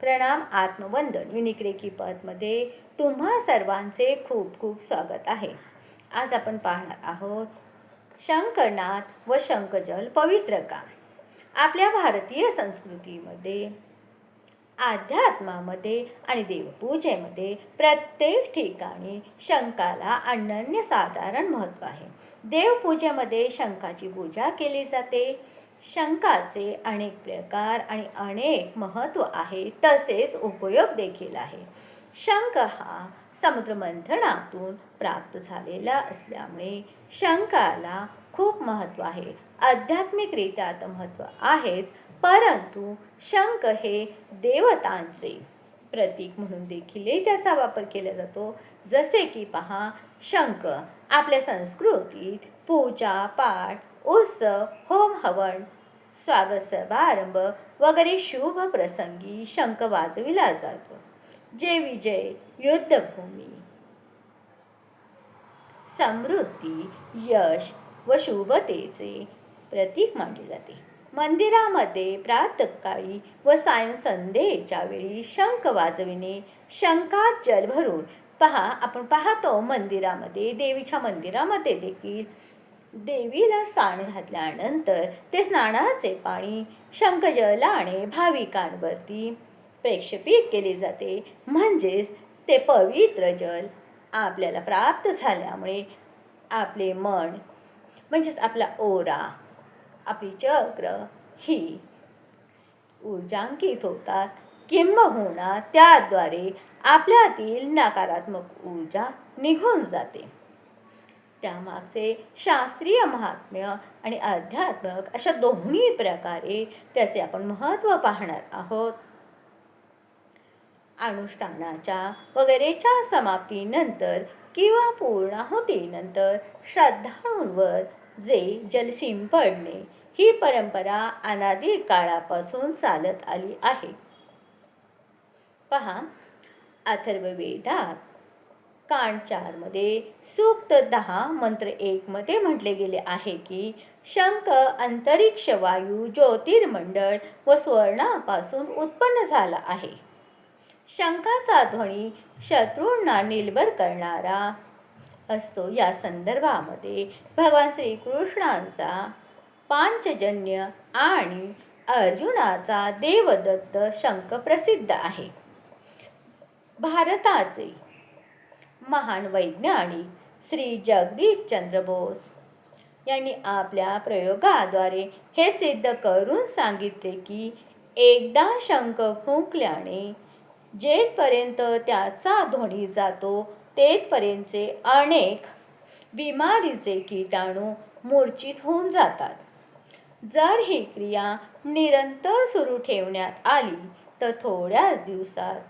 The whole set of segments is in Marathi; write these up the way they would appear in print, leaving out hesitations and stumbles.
प्रणाम आत्मवंदन युनिक रेकी पथमध्ये तुम्हा सर्वांचे खूप खूप स्वागत आहे. आज आपण पाहणार आहोत शंखनाद व शंखजल पवित्र का. आपल्या भारतीय संस्कृतीमध्ये अध्यात्मामध्ये आणि देवपूजेमध्ये प्रत्येक ठिकाणी शंखाला अनन्यसाधारण महत्त्व आहे. देवपूजेमध्ये शंखाची पूजा केली जाते. शंखाचे अनेक प्रकार आणि अनेक महत्त्व आहे, तसेच उपयोग देखील आहे. शंख हा समुद्रमंथनातून प्राप्त झालेला असल्यामुळे शंखाला खूप महत्त्व आहे. आध्यात्मिकरित्या तर महत्त्व आहेच, परंतु शंख हे देवतांचे प्रतीक म्हणून देखील त्याचा वापर केला जातो. जसे की पहा, शंख आपल्या संस्कृतीत पूजा पाठ, उत्सव, होम हवन, स्वागत समारंभ वगैरे शुभ प्रसंगी शंख वाजविला जातो. जे विजय, युद्धभूमी, समृद्धी, यश व शुभतेचे प्रतीक मानले जाते. मंदिरामध्ये प्रातःकाळी व सायं संध्येच्या वेळी शंख वाजविणे, शंखात जल भरून आपण पाहतो मंदिरामध्ये, देवीच्या मंदिरामध्ये देखील देवीला स्नान घातल्यानंतर ते स्नानाचे पाणी शंखजलाने भाविकांवरती प्रक्षेपित केले जाते. म्हणजेच ते पवित्र जल आपल्याला प्राप्त झाल्यामुळे आपले मन म्हणजेच आपला ओरा, आपली चक्र ही ऊर्जांकित होतात, किंबहुना त्याद्वारे आपल्यातील नकारात्मक ऊर्जा निघून जाते. त्यामागचे शास्त्रीय महात्म्य आणि आध्यात्मिक अशा दोन्ही प्रकारे त्याचे आपण महत्त्व पाहणार आहोत. अनुष्ठानाच्या वगैरेच्या समाप्तीनंतर किंवा पूर्णाहुतीनंतर श्रद्धाळूंवर जे जल शिंपडणे ही परंपरा अनादी काळापासून चालत आली आहे. पहा, अथर्ववेदात कांड 4 मध्ये सूक्त 10 मंत्र 1 मध्ये म्हटले गेले आहे की शंख अंतरिक्ष, वायू, ज्योतिर्मंडळ व स्वर्णापासून उत्पन्न झाला आहे. शंखाचा ध्वनी शत्रूंना निलबर करणारा असतो. या संदर्भामध्ये भगवान श्रीकृष्णांचा पांचजन्य आणि अर्जुनाचा देवदत्त शंख प्रसिद्ध आहे. भारताचे महान वैज्ञानिक श्री जगदीशचंद्र बोस यांनी आपल्या प्रयोगाद्वारे हे सिद्ध करून सांगितले की एकदा शंख फुंकल्याने जेथपर्यंत त्याचा ध्वनी जातो तेथपर्यंतचे अनेक बिमारीचे किटाणू मूर्छित होऊन जातात. जर ही क्रिया निरंतर सुरू ठेवण्यात आली तर थोड्याच दिवसात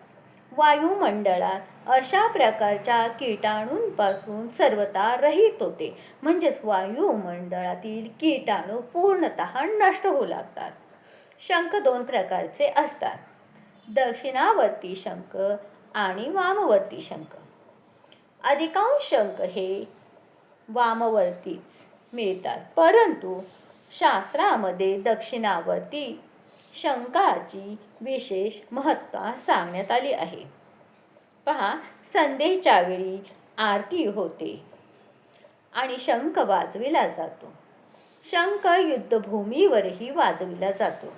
वायुमंडळात अशा प्रकारच्या किटाणूंपासून सर्वथा रहित होते. म्हणजेच वायुमंडळातील किटाणू पूर्णतः नष्ट होऊ लागतात. शंख 2 प्रकारचे असतात, दक्षिणावर्ती शंख आणि वामवर्ती शंख. अधिकांश शंख हे वामवर्तीच मिळतात, परंतु शास्त्रामध्ये दक्षिणावर्ती शंखाची विशेष महत्त्व सांगण्यात आली आहे. पहा, संध्येच्या वेळी आरती होते आणि शंख वाजविला जातो. शंख युद्धभूमीवरही वाजविला जातो.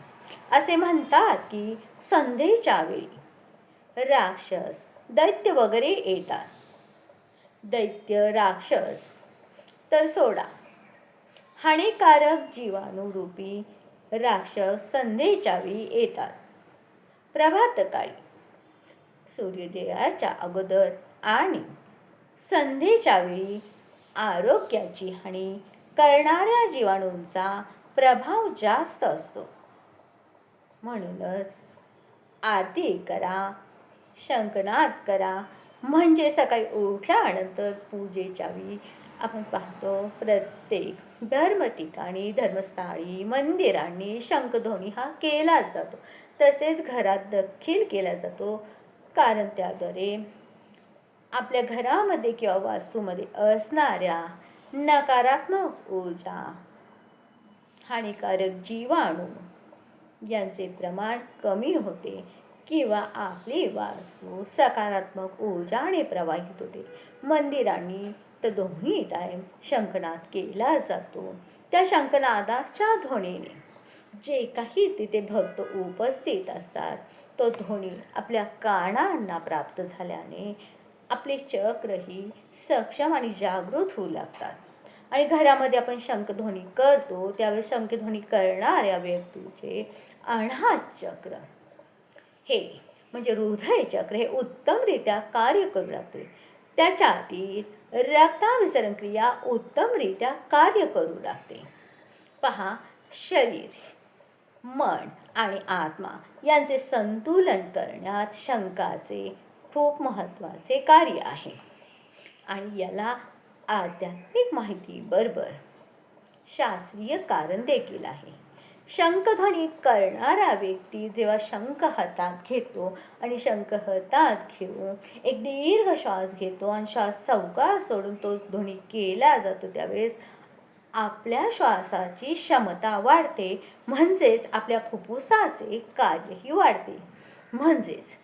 असे म्हणतात की संध्येच्या वेळी राक्षस, दैत्य वगैरे येतात. दैत्य, राक्षस तर सोडा, हानिकारक जीवाणूरूपी राक्षस संध्येच्या वेळी येतात. प्रभातकाळी सूर्योदयाच्या अगोदर आणि संध्येच्या वेळी आरोग्याची हानी करणाऱ्या जीवाणूंचा प्रभाव जास्त असतो. म्हणूनच आरती करा, शंखनाद करा. म्हणजे सकाळी उठल्यानंतर पूजेच्या वेळी आपण पाहतो प्रत्येक धर्म ठिकाणी, धर्मस्थळी, मंदिरांनी शंखध्वनी हा केलाच जातो. तसेच घरात देखील केला जातो, कारण त्याद्वारे आपल्या घरामध्ये किंवा वास्तूमध्ये असणाऱ्या नकारात्मक ऊर्जा, हानिकारक जीवाणू यांचे प्रमाण कमी होते. किंवा आपली वास्तू सकारात्मक ऊर्जाने प्रवाहित होते. मंदिरांनी तर दोन्ही टाईम शंखनाद केला जातो. त्या शंखनादाच्या ध्वनीने जे काही तिथे भक्त उपस्थित असतात, तो ध्वनी आपल्या कानांना प्राप्त झाल्याने आपले चक्रही सक्षम आणि जागृत होऊ लागतात. आणि घरामध्ये आपण शंखध्वनी करतो त्यावेळेस शंखध्वनी करणाऱ्या व्यक्तीचे अनाहत चक्र हे म्हणजे हृदय चक्र हे उत्तमरित्या कार्य करू लागते. त्याच्यातील रक्ताभिसरण क्रिया उत्तमरित्या कार्य करू लागते. पहा, शरीर, मन आणि आत्मा यांचे संतुलन करण्यात शंखाचे खूप महत्त्वाचे कार्य आहे. आणि याला आध्यात्मिक माहितीबरोबर शास्त्रीय कारण देखील आहे. शंखध्वनी करणारा व्यक्ती जेव्हा शंख हातात घेतो आणि शंख हातात घेऊन एक दीर्घ श्वास घेतो आणि श्वास सावकाश सोडून तो ध्वनी केला जातो, त्यावेळेस आपल्या श्वासाची क्षमता वाढते, म्हणजेच आपल्या फुफ्फुसाचे कार्यही वाढते. म्हणजेच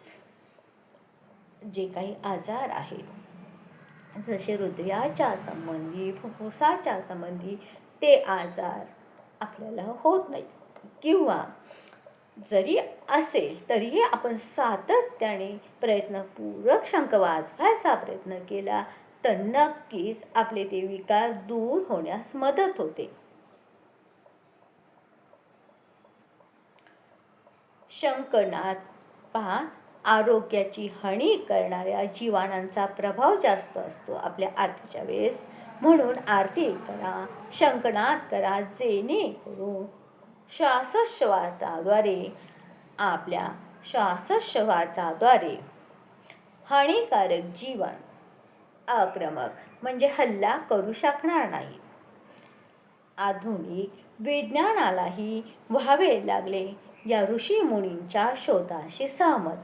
जे काही आजार आहेत जसे हृदयाच्या संबंधी, फुफ्फुसाच्या संबंधी, ते आजार आपल्याला होत नाही. किंवा जरी असेल तरीही आपण सातत्याने प्रयत्नपूर्वक शंख वाजवायचा प्रयत्न केला तर नक्कीच आपले ते विकार दूर होण्यास मदत होते. शंखनाद पहा, आरोग्याची हानी करणाऱ्या जीवाणूंचा प्रभाव जास्त असतो आपल्या आरतीच्या वेळेस. म्हणून आरती करा, शंखनाद करा, जेणेकरून श्वासोच्छवासाद्वारे आपल्या श्वासोच्छवासाद्वारे हानिकारक जीवाणू आक्रमक म्हणजे हल्ला करू शकणार नाही. आधुनिक विज्ञानालाही व्हावे लागले या ऋषीमुनींच्या शोधाशी सहमत.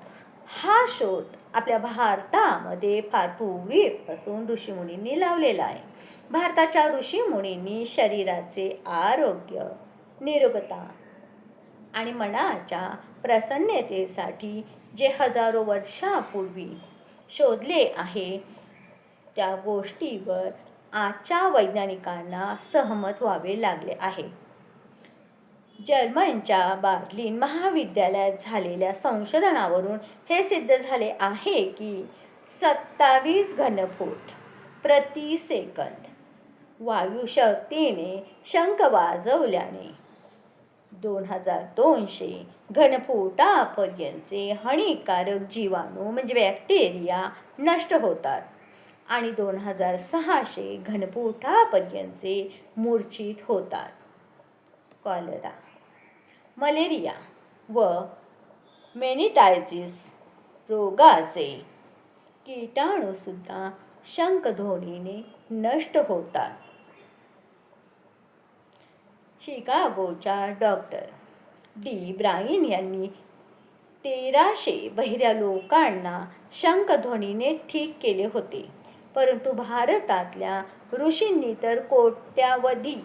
हा शोध आपल्या भारतामध्ये फार पूर्वीपासून ऋषीमुनींनी लावलेला आहे. भारताच्या ऋषीमुनींनी शरीराचे आरोग्य, निरोगता आणि मनाच्या प्रसन्नतेसाठी जे हजारो वर्षापूर्वी शोधले आहे त्या गोष्टीवर आजच्या वैज्ञानिकांना सहमत व्हावे लागले आहे. जर्मनच्या बर्लिन महाविद्यालयात झालेल्या संशोधनावरून हे सिद्ध झाले आहे की 27 घनफूट प्रति सेकंद वायुशक्तीने शंख वाजवल्याने 2200 घनफुटापर्यंतचे हानिकारक जीवाणू म्हणजे बॅक्टेरिया नष्ट होतात आणि 2600 घनफुटापर्यंतचे मूर्छित होतात. कॉलरा, मलेरिया व मेनिटायझिस रोगाचे कीटाणूसुद्धा शंखध्वनीने नष्ट होतात. शिकागोच्या डॉक्टर डी ब्राइन यांनी 1300 बहिऱ्या लोकांना शंखध्वनीने ठीक केले होते. परंतु भारतातल्या ऋषींनी तर कोट्यावधी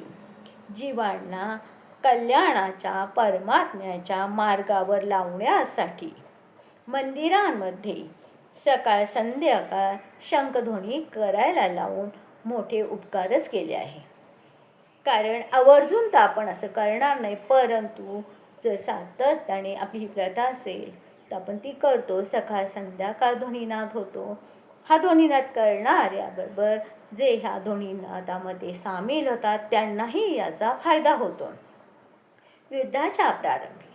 जीवांना कल्याणाच्या परमात्म्याच्या मार्गावर लावण्यासाठी मंदिरांमध्ये सकाळ संध्याकाळ शंखध्वनी करायला लावून मोठे उपकारच केले आहे. कारण आवर्जून तर आपण असं करणार नाही, परंतु जर सातत्याने आपली ही प्रथा असेल तर आपण ती करतो. सकाळ संध्याकाळ ध्वनीनाद होतो. हा ध्वनीनाद करणाऱ्याबरोबर जे ह्या ध्वनीनादामध्ये सामील होतात त्यांनाही याचा फायदा होतो. युद्धाच्या प्रारंभी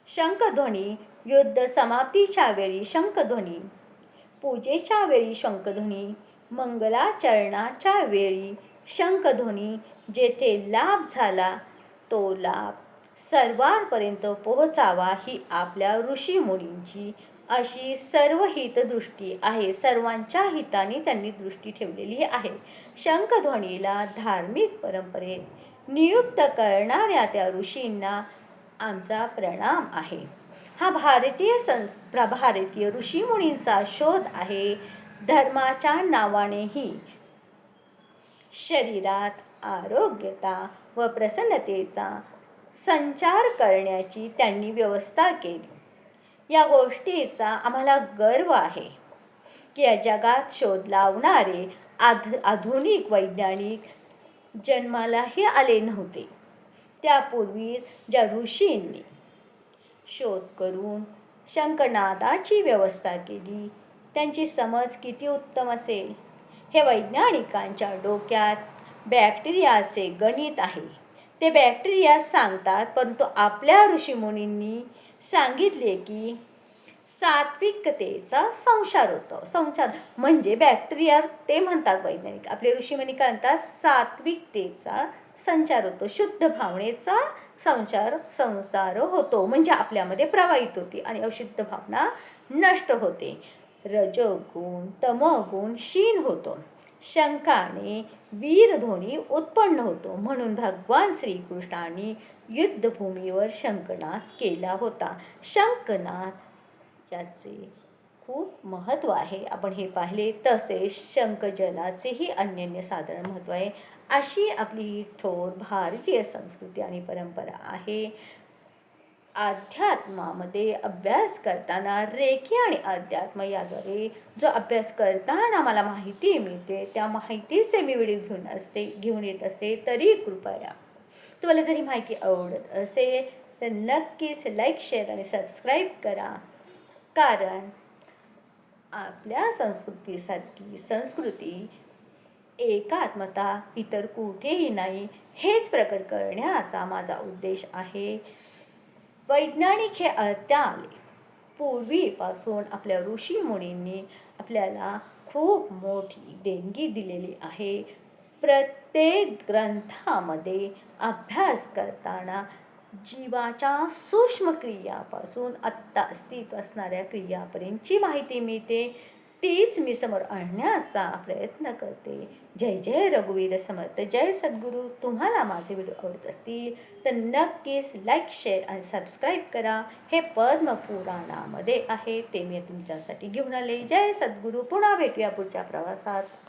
शंखध्वनी, युद्ध समाप्तीच्या वेळी शंखध्वनी, पूजेच्या वेळी शंखध्वनी, मंगलाचरणाच्या वेळी शंखध्वनी, जेथे लाभ झाला तो लाभ सर्वांपर्यंत पोहोचावा ही आपल्या ऋषीमुनींची अशी सर्व हितदृष्टी आहे. सर्वांच्या हिताने त्यांनी दृष्टी ठेवलेली आहे. शंखध्वनीला धार्मिक परंपरेत नियुक्त करणाऱ्या त्या ऋषींना आमचा प्रणाम आहे. हा भारतीय ऋषीमुनींचा शोध आहे. धर्माच्या नावानेही शरीरात आरोग्यता व प्रसन्नतेचा संचार करण्याची त्यांनी व्यवस्था केली. या गोष्टीचा आम्हाला गर्व आहे की या जगात शोध लावणारे आधुनिक वैज्ञानिक जन्मालाही आले नव्हते. त्यापूर्वी ज्या ऋषींनी शोध करून शंखनादाची व्यवस्था केली, त्यांची समज किती उत्तम असेल. हे वैज्ञानिकांच्या डोक्यात बॅक्टेरियाचे गणित आहे. ते बॅक्टेरिया सांगतात, परंतु आपल्या ऋषीमुनींनी सांगितले की सात्विकतेचा संचार होतो. संचार म्हणजे बॅक्टेरिया, ते म्हणतात वैज्ञानिक, आपले ऋषीमुनी काय म्हणतात, सात्विकतेचा संचार होतो, शुद्ध भावनेचा संचार होतो, म्हणजे आपल्यामध्ये प्रवाहित होते आणि अशुद्ध भावना नष्ट होते. रजोगुण तमोगुण क्षीण होतो. शंखाने वीरध्वनी उत्पन्न होतो. म्हणून भगवान श्रीकृष्णाने युद्धभूमीवर शंखनाद केला होता. शंखनाद याचे खूप महत्त्व आहे. आपण हे पाहिले. तसेच शंखजलाचेही अनन्यसाधारण महत्त्व आहे. अशी आपली थोर भारतीय संस्कृती आणि परंपरा आहे. अध्यात्मामध्ये अभ्यास करताना रेखी आणि अध्यात्म याद्वारे जो अभ्यास करताना मला माहिती मिळते, त्या माहितीचे मी व्हिडिओ घेऊन येत असते. तरी कृपया तुम्हाला जरी माहिती आवडत असेल तर नक्कीच लाईक, शेअर आणि सबस्क्राईब करा. कारण आपल्या संस्कृतीसारखी संस्कृती एकात्मता इतर कुठेही नाही, हेच प्रकट करण्याचा माझा उद्देश आहे. वैज्ञानिक हे आता आले. पूर्वीपासून आपल्या ऋषीमुनींनी आपल्याला खूप मोठी देणगी दिलेली आहे. प्रत्येक ग्रंथामध्ये अभ्यास करताना जीवाच्या सूक्ष्म क्रियापासून आत्ता अस्तित्व असणाऱ्या क्रियापर्यंतची माहिती मिळते. तीच मी समोर आणण्याचा प्रयत्न करते. जय जय रघुवीर समर्थ. जय सद्गुरू. तुम्हाला माझे व्हिडिओ आवडत असतील तर नक्कीच लाईक, शेअर आणि सबस्क्राईब करा. हे पद्मपुराणामध्ये आहे, ते मी तुमच्यासाठी घेऊन आले. जय सद्गुरू. पुन्हा भेटूया पुढच्या प्रवासात.